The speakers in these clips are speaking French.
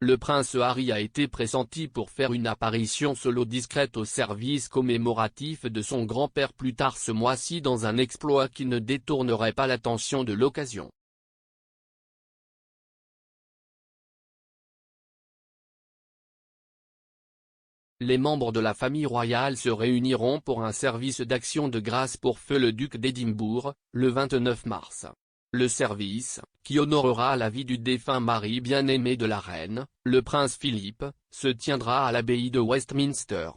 le prince Harry a été pressenti pour faire une apparition solo discrète au service commémoratif de son grand-père plus tard ce mois-ci dans un exploit qui ne détournerait pas l'attention de l'occasion. Les membres de la famille royale se réuniront pour un service d'action de grâce pour feu le duc d'Édimbourg, le 29 mars. Le service, qui honorera la vie du défunt mari bien-aimé de la reine, le prince Philippe, se tiendra à l'abbaye de Westminster.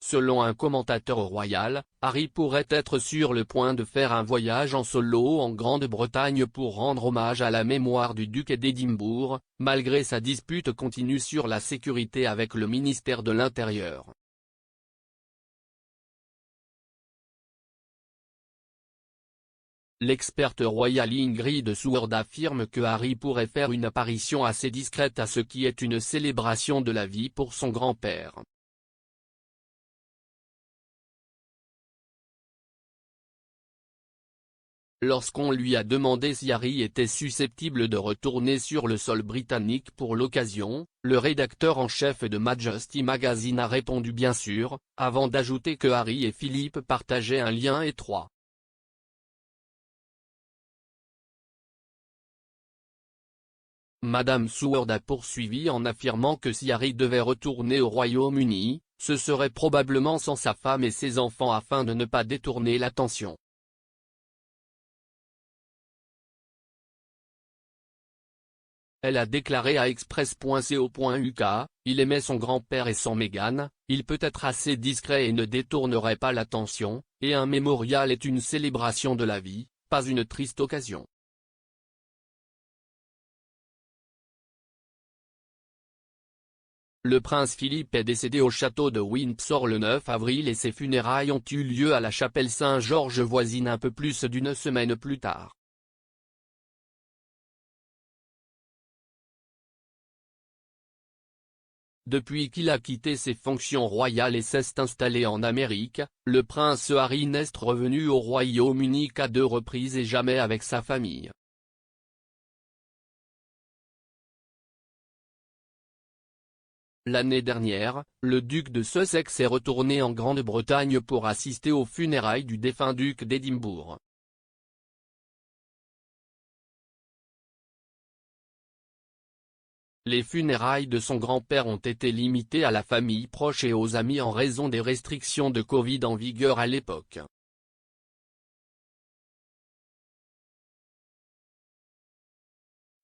Selon un commentateur royal, Harry pourrait être sur le point de faire un voyage en solo en Grande-Bretagne pour rendre hommage à la mémoire du duc d'Édimbourg, malgré sa dispute continue sur la sécurité avec le ministère de l'Intérieur. L'experte royale Ingrid Seward affirme que Harry pourrait faire une apparition assez discrète à ce qui est une célébration de la vie pour son grand-père. Lorsqu'on lui a demandé si Harry était susceptible de retourner sur le sol britannique pour l'occasion, le rédacteur en chef de Majesty Magazine a répondu bien sûr, avant d'ajouter que Harry et Philippe partageaient un lien étroit. Madame Seward a poursuivi en affirmant que si Harry devait retourner au Royaume-Uni, ce serait probablement sans sa femme et ses enfants afin de ne pas détourner l'attention. Elle a déclaré à Express.co.uk, il aimait son grand-père et son Meghan, il peut être assez discret et ne détournerait pas l'attention, et un mémorial est une célébration de la vie, pas une triste occasion. Le prince Philippe est décédé au château de Windsor le 9 avril et ses funérailles ont eu lieu à la chapelle Saint-Georges voisine un peu plus d'une semaine plus tard. Depuis qu'il a quitté ses fonctions royales et s'est installé en Amérique, le prince Harry n'est revenu au Royaume-Uni qu'à 2 reprises et jamais avec sa famille. L'année dernière, le duc de Sussex est retourné en Grande-Bretagne pour assister aux funérailles du défunt duc d'Édimbourg. Les funérailles de son grand-père ont été limitées à la famille proche et aux amis en raison des restrictions de Covid en vigueur à l'époque.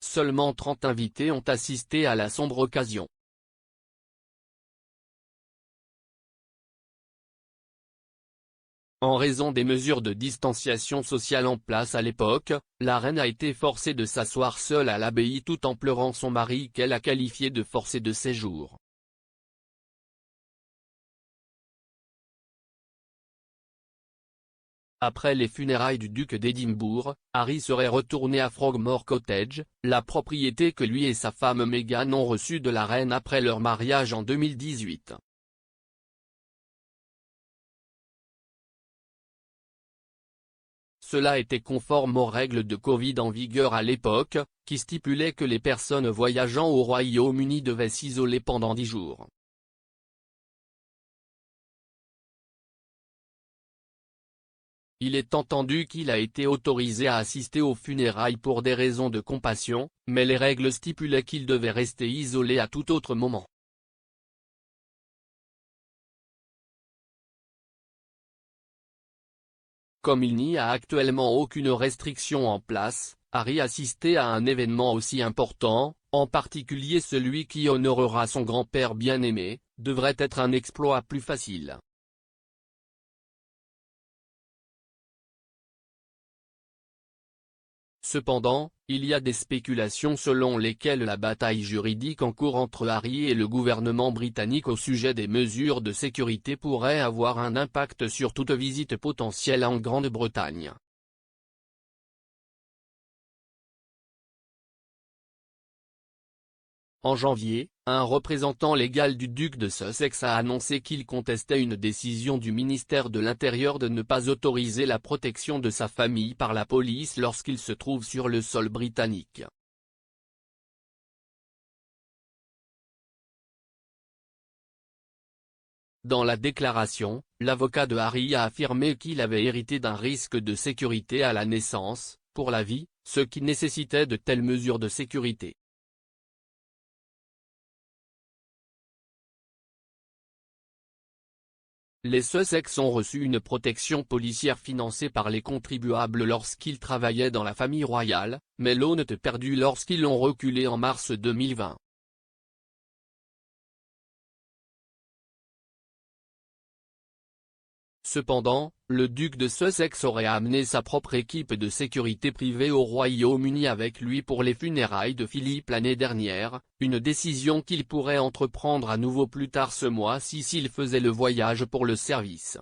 Seulement 30 invités ont assisté à la sombre occasion. En raison des mesures de distanciation sociale en place à l'époque, la reine a été forcée de s'asseoir seule à l'abbaye tout en pleurant son mari qu'elle a qualifié de forcé de séjour. Après les funérailles du duc d'Édimbourg, Harry serait retourné à Frogmore Cottage, la propriété que lui et sa femme Meghan ont reçue de la reine après leur mariage en 2018. Cela était conforme aux règles de Covid en vigueur à l'époque, qui stipulaient que les personnes voyageant au Royaume-Uni devaient s'isoler pendant 10 jours. Il est entendu qu'il a été autorisé à assister aux funérailles pour des raisons de compassion, mais les règles stipulaient qu'il devait rester isolé à tout autre moment. Comme il n'y a actuellement aucune restriction en place, Harry assister à un événement aussi important, en particulier celui qui honorera son grand-père bien-aimé, devrait être un exploit plus facile. Cependant, il y a des spéculations selon lesquelles la bataille juridique en cours entre Harry et le gouvernement britannique au sujet des mesures de sécurité pourrait avoir un impact sur toute visite potentielle en Grande-Bretagne. En janvier, un représentant légal du duc de Sussex a annoncé qu'il contestait une décision du ministère de l'Intérieur de ne pas autoriser la protection de sa famille par la police lorsqu'il se trouve sur le sol britannique. Dans la déclaration, l'avocat de Harry a affirmé qu'il avait hérité d'un risque de sécurité à la naissance, pour la vie, ce qui nécessitait de telles mesures de sécurité. Les Sussex ont reçu une protection policière financée par les contribuables lorsqu'ils travaillaient dans la famille royale, mais l'eau n'est perdue lorsqu'ils ont reculé en mars 2020. Cependant, le duc de Sussex aurait amené sa propre équipe de sécurité privée au Royaume-Uni avec lui pour les funérailles de Philippe l'année dernière, une décision qu'il pourrait entreprendre à nouveau plus tard ce mois-ci s'il faisait le voyage pour le service.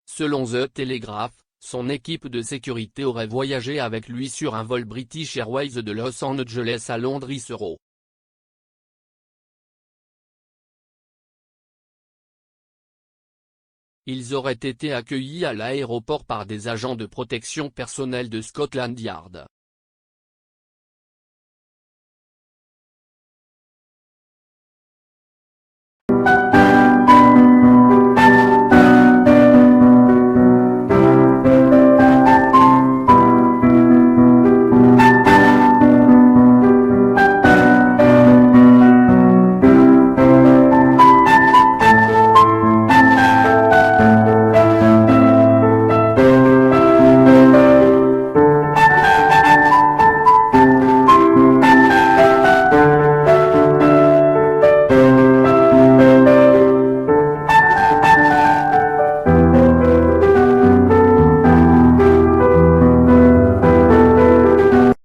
Selon The Telegraph, son équipe de sécurité aurait voyagé avec lui sur un vol British Airways de Los Angeles à Londres Heathrow. Ils auraient été accueillis à l'aéroport par des agents de protection personnelle de Scotland Yard.